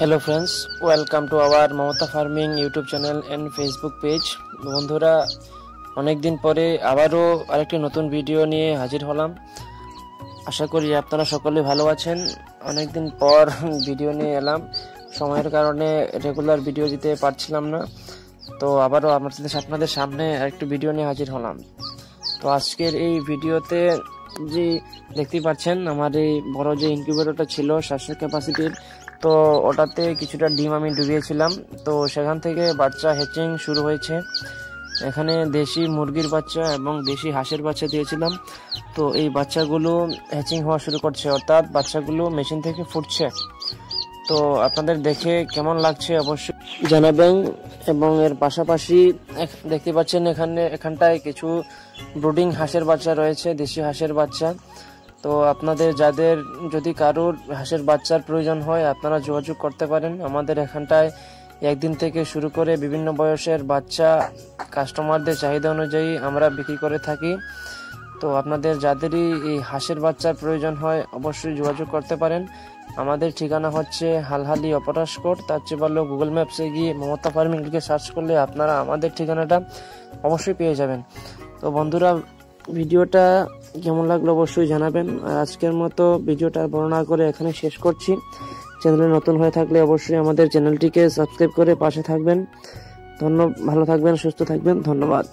Hello friends, welcome to our Mamata farming YouTube channel and Facebook page. বন্ধুরা, অনেকদিন পরে আবারও আরেকটি নতুন ভিডিও নিয়ে হাজির হলাম। আশা করি আপনারা সকলে ভালো আছেন। অনেকদিন পর ভিডিও নিয়ে এলাম, সময়ের কারণে রেগুলার ভিডিও দিতে পারছিলাম না, তো আবারও আপনাদের সামনে আরেকটু ভিডিও নিয়ে হাজির হলাম। তো আজকের এই ভিডিওতে যে দেখতেই পাচ্ছেন, আমার এই বড় যে ইনকিউবেটরটা ছিল 700 ক্যাপাসিটির, তো ওটাতে কিছুটা ডিম আমি ডুবিয়েছিলাম। তো সেখান থেকে বাচ্চা হ্যাচিং শুরু হয়েছে। এখানে দেশি মুরগির বাচ্চা এবং দেশি হাঁসের বাচ্চা দিয়েছিলাম। তো এই বাচ্চাগুলো হ্যাচিং হওয়া শুরু করছে, অর্থাৎ বাচ্চাগুলো মেশিন থেকে ফুটছে। তো আপনাদের দেখে কেমন লাগছে অবশ্যই জানাবেন। এবং এর পাশাপাশি দেখতে পাচ্ছেন এখানটায় কিছু ব্রুডিং হাঁসের বাচ্চা রয়েছে, দেশি হাঁসের বাচ্চা। তো আপনাদের যাদের যদি কারোর হাঁসের বাচ্চার প্রয়োজন হয়, আপনারা যোগাযোগ করতে পারেন। আমাদের এখানটায় একদিন থেকে শুরু করে বিভিন্ন বয়সের বাচ্চা কাস্টমারদের চাহিদা অনুযায়ী আমরা বিক্রি করে থাকি। তো আপনাদের যাদেরই এই হাঁসের বাচ্চার প্রয়োজন হয়, অবশ্যই যোগাযোগ করতে পারেন। আমাদের ঠিকানা হচ্ছে হালহালি অপরাশ কোট। তার চেয়ে ভালো গুগল ম্যাপসে গিয়ে মমতা ফার্মিং লিখে সার্চ করলে আপনারা আমাদের ঠিকানাটা অবশ্যই পেয়ে যাবেন। তো বন্ধুরা, ভিডিওটা কেমন লাগলো অবশ্যই জানাবেন। আর আজকের মতো ভিডিওটা বর্ণনা করে এখানে শেষ করছি। চ্যানেলে নতুন হয়ে থাকলে অবশ্যই আমাদের চ্যানেলটিকে সাবস্ক্রাইব করে পাশে থাকবেন। ভালো থাকবেন, সুস্থ থাকবেন। ধন্যবাদ।